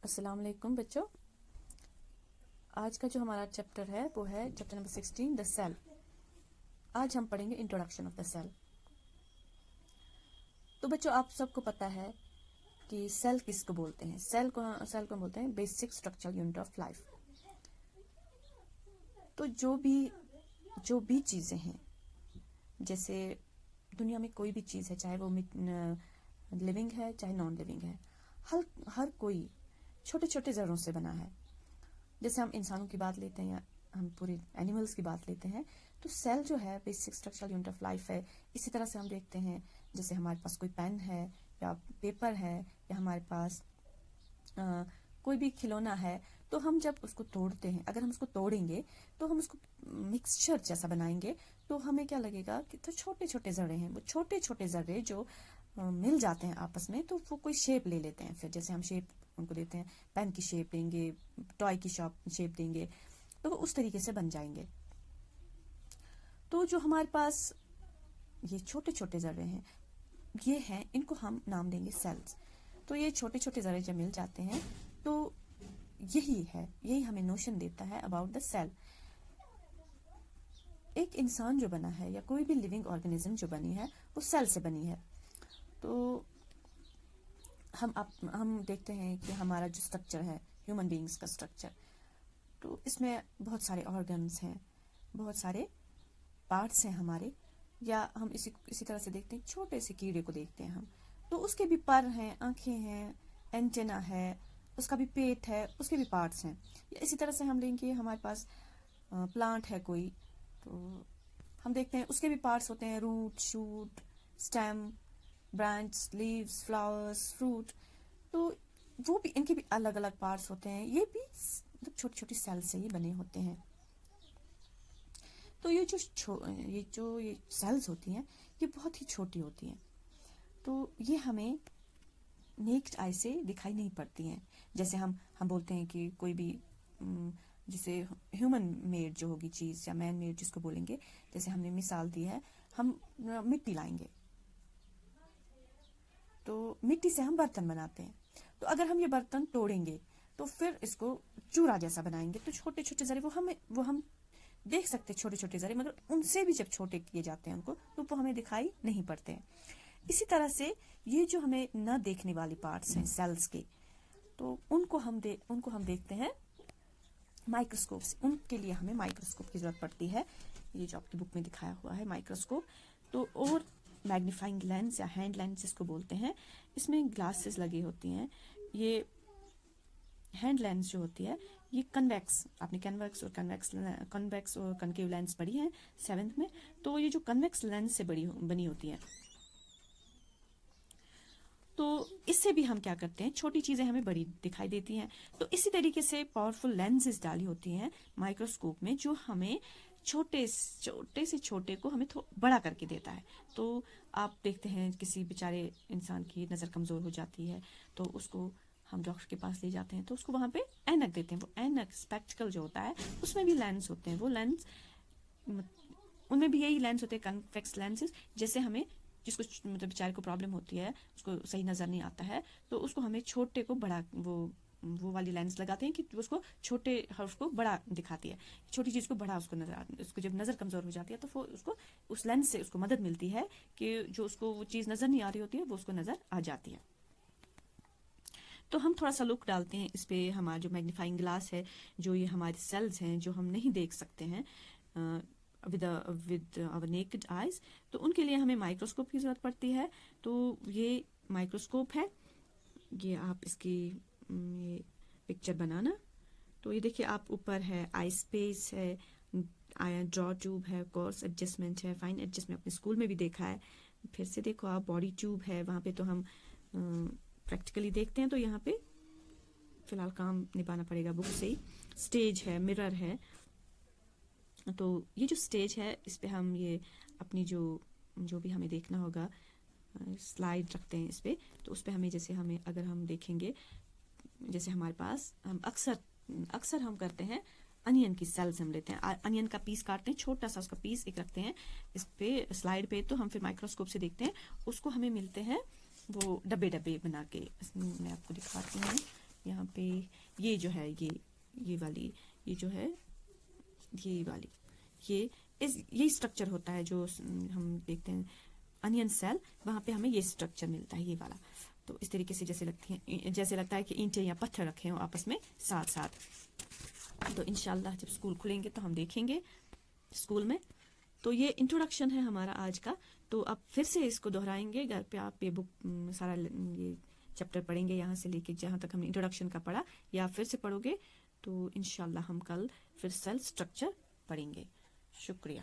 السلام علیکم بچوں. آج کا جو ہمارا چیپٹر ہے وہ ہے چیپٹر نمبر 16 دا سیل. آج ہم پڑھیں گے انٹروڈکشن آف دا سیل. تو بچوں آپ سب کو پتہ ہے کہ سیل کس کو بولتے ہیں. سیل کو بولتے ہیں basic structural unit of life. تو جو بھی چیزیں ہیں، جیسے دنیا میں کوئی بھی چیز ہے، چاہے وہ لیونگ ہے چاہے نان لیونگ ہے، ہر کوئی چھوٹے چھوٹے ذروں سے بنا ہے. جیسے ہم انسانوں کی بات لیتے ہیں یا ہم پورے اینیملز کی بات لیتے ہیں، تو سیل جو ہے basic structural unit of life ہے. اسی طرح سے ہم دیکھتے ہیں جیسے ہمارے پاس کوئی پین ہے یا پیپر ہے یا ہمارے پاس کوئی بھی کھلونا ہے، تو ہم جب اس کو توڑتے ہیں، اگر ہم اس کو توڑیں گے تو ہم اس کو مکسچر جیسا بنائیں گے، تو ہمیں کیا لگے گا کہ تو چھوٹے چھوٹے ذرے ہیں. وہ چھوٹے چھوٹے ذرے جو مل جاتے ہیں آپس میں، تو وہ کوئی شیپ لے لیتے ہیں. پھر جیسے ہم شیپ ان کو دیتے ہیں، پین کی شیپ دیں گے، ٹوائے کی شیپ دیں گے، تو وہ اس طریقے سے بن جائیں گے. تو جو ہمارے پاس یہ چھوٹے چھوٹے ذرے ہیں، یہ ہیں، ان کو ہم نام دیں گے سیلز. تو یہ چھوٹے چھوٹے ذرے جب مل جاتے ہیں تو یہی ہمیں نوشن دیتا ہے اباؤٹ دا سیل. ایک انسان جو بنا ہے یا کوئی بھی لیونگ آرگنزم جو بنی ہے وہ سیل سے بنی ہے. تو ہم دیکھتے ہیں کہ ہمارا جو اسٹرکچر ہے ہیومن بینگز کا اسٹرکچر، تو اس میں بہت سارے آرگنز ہیں، بہت سارے پارٹس ہیں ہمارے. یا ہم اسی طرح سے دیکھتے ہیں، چھوٹے سے کیڑے کو دیکھتے ہیں ہم، تو اس کے بھی پر ہیں، آنکھیں ہیں، اینٹینا ہے، اس کا بھی پیٹ ہے، اس کے بھی پارٹس ہیں. اسی طرح سے ہم لیں گے ہمارے پاس پلانٹ ہے کوئی، تو ہم دیکھتے ہیں اس کے بھی پارٹس ہوتے ہیں، root, shoot, stem, branch, leaves, flowers, fruit. تو وہ بھی، ان کے بھی الگ الگ پارٹس ہوتے ہیں. یہ بھی چھوٹی چھوٹی سیل سے ہی بنے ہوتے ہیں. تو یہ جو سیلز ہوتی ہیں یہ بہت ہی چھوٹی ہوتی ہیں. تو یہ ہمیں نیکڈ آئی سے دکھائی نہیں پڑتی ہیں. جیسے ہم بولتے ہیں کہ کوئی بھی جسے ہیومن میڈ جو ہوگی چیز یا مین میڈ جس کو بولیں گے، جیسے ہم نے مثال دی ہے، ہم مٹی لائیں گے تو مٹی سے ہم برتن بناتے ہیں. تو اگر ہم یہ برتن توڑیں گے تو پھر اس کو چورا جیسا بنائیں گے. تو چھوٹے چھوٹے ذرے وہ ہم دیکھ سکتے چھوٹے چھوٹے ذرے، مگر ان سے بھی جب چھوٹے کیے جاتے ہیں ان کو، تو وہ ہمیں دکھائی نہیں پڑتے ہیں. اسی طرح سے یہ جو ہمیں نہ دیکھنے والی پارٹس ہیں سیلز کے، تو ان کو ہم دیکھتے ہیں مائکروسکوپ سے. ان کے لیے ہمیں مائکروسکوپ کی ضرورت پڑتی ہے. یہ جو آپ کی بک میں دکھایا ہوا ہے مائکروسکوپ، تو اور میگنیفائنگ لینس یا ہینڈ لینس جس کو بولتے ہیں، اس میں گلاسز لگی ہوتی ہیں. یہ ہینڈ لینس جو ہوتی ہے یہ کنویکس، آپ نے کنویکس اور کنکیو لینس پڑھی ہے 7th میں. تو یہ جو کنویکس لینس سے بنی ہوتی ہے، تو اس سے بھی ہم کیا کرتے ہیں، چھوٹی چیزیں ہمیں بڑی دکھائی دیتی ہیں. تو اسی طریقے سے پاورفل لینسز ڈالی ہوتی ہیں مائکروسکوپ میں، جو ہمیں چھوٹے سے چھوٹے کو ہمیں بڑا کر کے دیتا ہے. تو آپ دیکھتے ہیں کسی بیچارے انسان کی نظر کمزور ہو جاتی ہے، تو اس کو ہم ڈاکٹر کے پاس لے جاتے ہیں، تو اس کو وہاں پہ اینک دیتے ہیں. وہ اینک اسپیکٹیکل جو ہوتا ہے اس میں بھی لینس ہوتے ہیں. وہ لینس، ان میں بھی یہی لینس ہوتے ہیں کنویکس لینسز. جیسے ہمیں جس کو مطلب بیچارے کو پرابلم ہوتی ہے، اس کو صحیح نظر نہیں آتا ہے، تو اس کو ہمیں چھوٹے کو بڑا وہ والی لینس لگاتے ہیں کہ اس کو چھوٹے حرف کو بڑا دکھاتی ہے، چھوٹی چیز کو بڑا اس کو نظر آتی ہے. اس کو جب نظر کمزور ہو جاتی ہے تو اس کو اس لینس سے اس کو مدد ملتی ہے کہ جو اس کو وہ چیز نظر نہیں آ رہی ہوتی ہے وہ اس کو نظر آ جاتی ہے. تو ہم تھوڑا سا لک ڈالتے ہیں اس پہ. ہمارا جو میگنیفائنگ گلاس ہے، جو یہ ہمارے سیلز ہیں جو ہم نہیں دیکھ سکتے ہیں ود آور نیکڈ آئیز، تو ان کے لیے ہمیں مائکروسکوپ کی ضرورت پڑتی ہے. تو یہ مائکروسکوپ ہے، یہ آپ اس کی یہ پکچر بنانا. تو یہ دیکھیے آپ، اوپر ہے آئی اسپیس ہے، ڈرا ٹیوب ہے، کورس ایڈجسٹمنٹ ہے، فائن ایڈجسٹمنٹ اپنے اسکول میں بھی دیکھا ہے. پھر سے دیکھو آپ، باڈی ٹیوب ہے، وہاں پہ تو ہم پریکٹیکلی دیکھتے ہیں، تو یہاں پہ فی الحال کام نبھانا پڑے گا بک سے ہی. اسٹیج ہے، مرر ہے. تو یہ جو اسٹیج ہے اس پہ ہم یہ اپنی جو بھی ہمیں دیکھنا ہوگا سلائیڈ رکھتے ہیں اس پہ. تو اس پہ ہمیں اگر ہم دیکھیں گے، جیسے ہمارے پاس ہم اکثر ہم کرتے ہیں انین کی سیلز ہم لیتے ہیں، انین کا پیس کاٹتے ہیں، چھوٹا سا اس کا پیس ایک رکھتے ہیں اس پہ سلائیڈ پہ. تو ہم پھر مائکروسکوپ سے دیکھتے ہیں، اس کو ہمیں ملتے ہیں وہ ڈبے بنا کے. میں آپ کو دکھاتی ہوں، یہاں پہ یہ جو ہے یہ والی یہ جو ہے یہ والی یہ اسٹرکچر ہوتا ہے جو ہم دیکھتے ہیں انین سیل، وہاں پہ ہمیں یہ اسٹرکچر ملتا ہے، یہ والا. تو اس طریقے سے جیسے لگتا ہے کہ اینٹیں یا پتھر رکھے ہوں آپس میں ساتھ ساتھ. تو انشاءاللہ جب اسکول کھلیں گے تو ہم دیکھیں گے اسکول میں. تو یہ انٹروڈکشن ہے ہمارا آج کا. تو اب پھر سے اس کو دہرائیں گے گھر پہ، آپ یہ بک سارا یہ چیپٹر پڑھیں گے یہاں سے لے کے جہاں تک ہم نے انٹروڈکشن کا پڑھا، یا پھر سے پڑھو گے تو انشاءاللہ ہم کل پھر سیل اسٹرکچر پڑھیں گے. شکریہ.